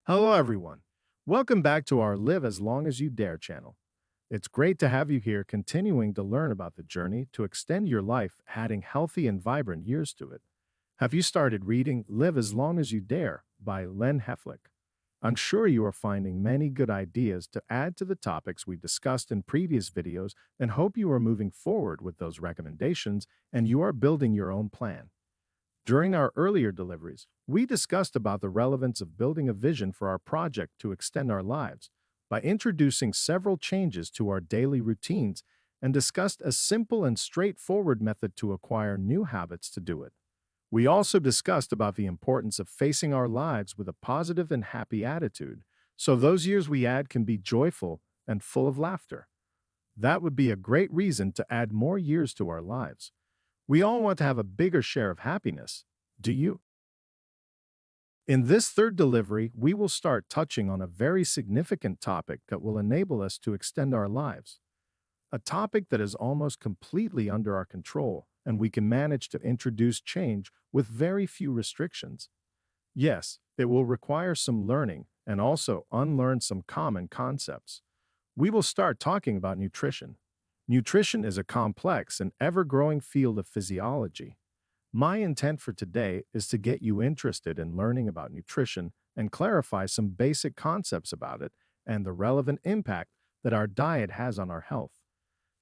Hello, everyone. Welcome back to our Live as Long as You Dare channel. It's great to have you here, continuing to learn about the journey to extend your life, adding healthy and vibrant years to it. Have you started reading Live as Long as You Dare by Len Heflick? I'm sure you are finding many good ideas to add to the topics we discussed in previous videos and hope you are moving forward with those recommendations and you are building your own plan. During our earlier deliveries, we discussed about the relevance of building a vision for our project to extend our lives by introducing several changes to our daily routines and discussed a simple and straightforward method to acquire new habits to do it. We also discussed about the importance of facing our lives with a positive and happy attitude, so those years we add can be joyful and full of laughter. That would be a great reason to add more years to our lives. We all want to have a bigger share of happiness. Do you? In this third delivery, we will start touching on a very significant topic that will enable us to extend our lives. A topic that is almost completely under our control, and we can manage to introduce change with very few restrictions. Yes, it will require some learning and also unlearn some common concepts. We will start talking about nutrition. Nutrition is a complex and ever growing field of physiology. My intent for today is to get you interested in learning about nutrition and clarify some basic concepts about it and the relevant impact that our diet has on our health.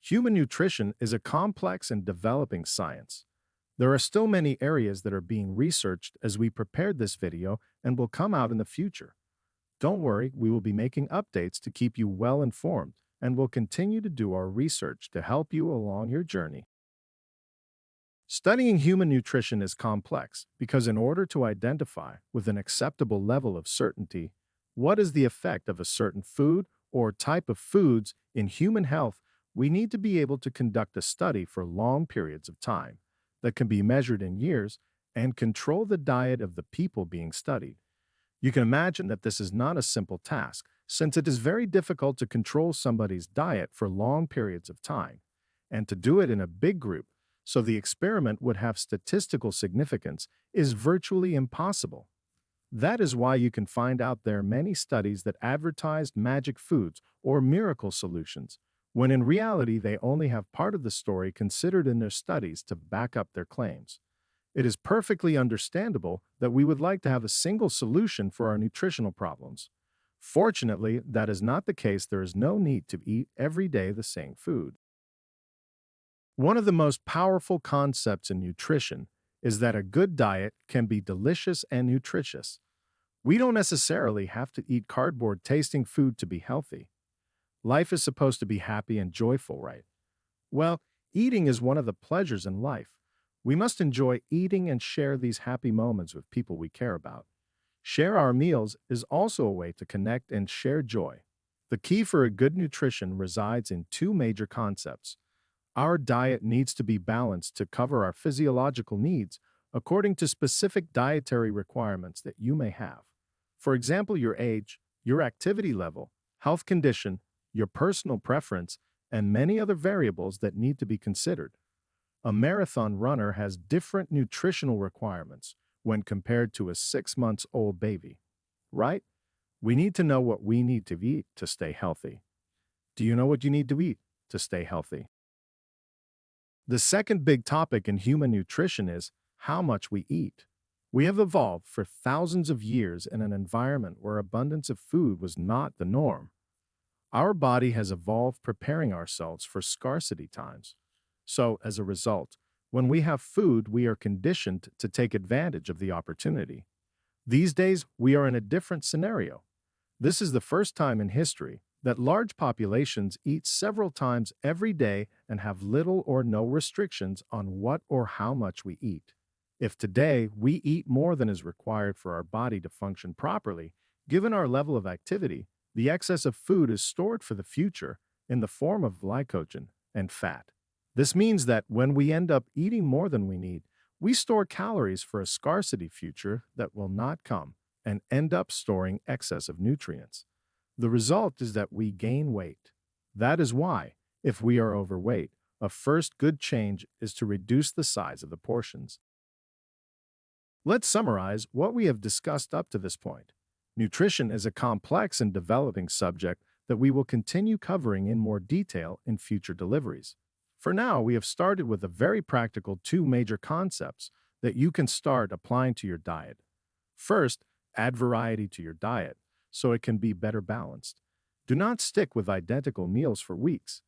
Human nutrition is a complex and developing science. There are still many areas that are being researched as we prepared this video and will come out in the future. Don't worry, we will be making updates to keep you well informed and will continue to do our research to help you along your journey. Studying human nutrition is complex because, in order to identify with an acceptable level of certainty what is the effect of a certain food or type of foods in human health, we need to be able to conduct a study for long periods of time that can be measured in years and control the diet of the people being studied. You can imagine that this is not a simple task, since it is very difficult to control somebody's diet for long periods of time, and to do it in a big group, so the experiment would have statistical significance, is virtually impossible. That is why you can find out there are many studies that advertised magic foods or miracle solutions, when in reality they only have part of the story considered in their studies to back up their claims. It is perfectly understandable that we would like to have a single solution for our nutritional problems. Fortunately, that is not the case. There is no need to eat every day the same food. One of the most powerful concepts in nutrition is that a good diet can be delicious and nutritious. We don't necessarily have to eat cardboard tasting food to be healthy. Life is supposed to be happy and joyful, right? Well, eating is one of the pleasures in life. We must enjoy eating and share these happy moments with people we care about. Share our meals is also a way to connect and share joy. The key for a good nutrition resides in two major concepts. Our diet needs to be balanced to cover our physiological needs according to specific dietary requirements that you may have. For example, your age, your activity level, health condition, your personal preference, and many other variables that need to be considered. A marathon runner has different nutritional requirements when compared to a 6 months old baby, right? We need to know what we need to eat to stay healthy. Do you know what you need to eat to stay healthy? The second big topic in human nutrition is how much we eat. We have evolved for thousands of years in an environment where abundance of food was not the norm. Our body has evolved preparing ourselves for scarcity times. So, as a result, when we have food, we are conditioned to take advantage of the opportunity. These days, we are in a different scenario. This is the first time in history that large populations eat several times every day and have little or no restrictions on what or how much we eat. If today we eat more than is required for our body to function properly, given our level of activity, the excess of food is stored for the future in the form of glycogen and fat. This means that when we end up eating more than we need, we store calories for a scarcity future that will not come and end up storing excess of nutrients. The result is that we gain weight. That is why, if we are overweight, a first good change is to reduce the size of the portions. Let's summarize what we have discussed up to this point. Nutrition is a complex and developing subject that we will continue covering in more detail in future deliveries. For now, we have started with a very practical two major concepts that you can start applying to your diet. First, add variety to your diet so it can be better balanced. Do not stick with identical meals for weeks.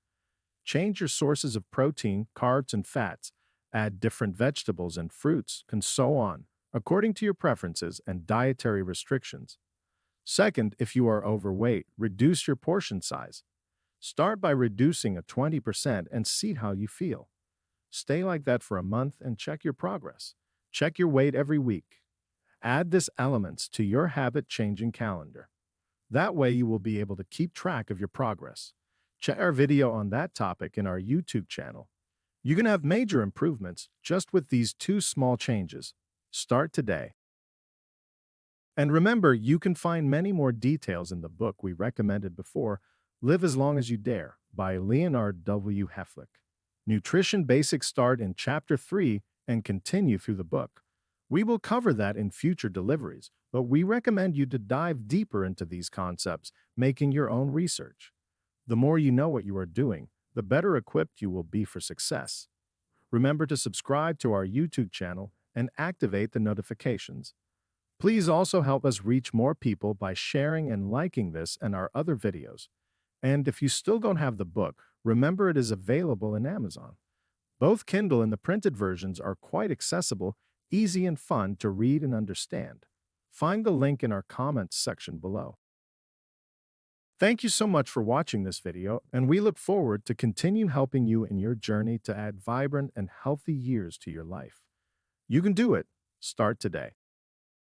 Change your sources of protein, carbs, and fats. Add different vegetables and fruits, and so on, according to your preferences and dietary restrictions. Second, if you are overweight, reduce your portion size. Start by reducing a 20% and see how you feel. Stay like that for a month and check your progress. Check your weight every week. Add these elements to your habit-changing calendar. That way you will be able to keep track of your progress. Check our video on that topic in our YouTube channel. You can have major improvements just with these two small changes. Start today. And remember, you can find many more details in the book we recommended before, Live as Long as You Dare, by Leonard W. Heflick. Nutrition Basics start in Chapter 3 and continue through the book. We will cover that in future deliveries, but we recommend you to dive deeper into these concepts, making your own research. The more you know what you are doing, the better equipped you will be for success. Remember to subscribe to our YouTube channel and activate the notifications. Please also help us reach more people by sharing and liking this and our other videos. And if you still don't have the book, remember it is available in Amazon. Both Kindle and the printed versions are quite accessible, easy and fun to read and understand. Find the link in our comments section below. Thank you so much for watching this video, and we look forward to continue helping you in your journey to add vibrant and healthy years to your life. You can do it. Start today.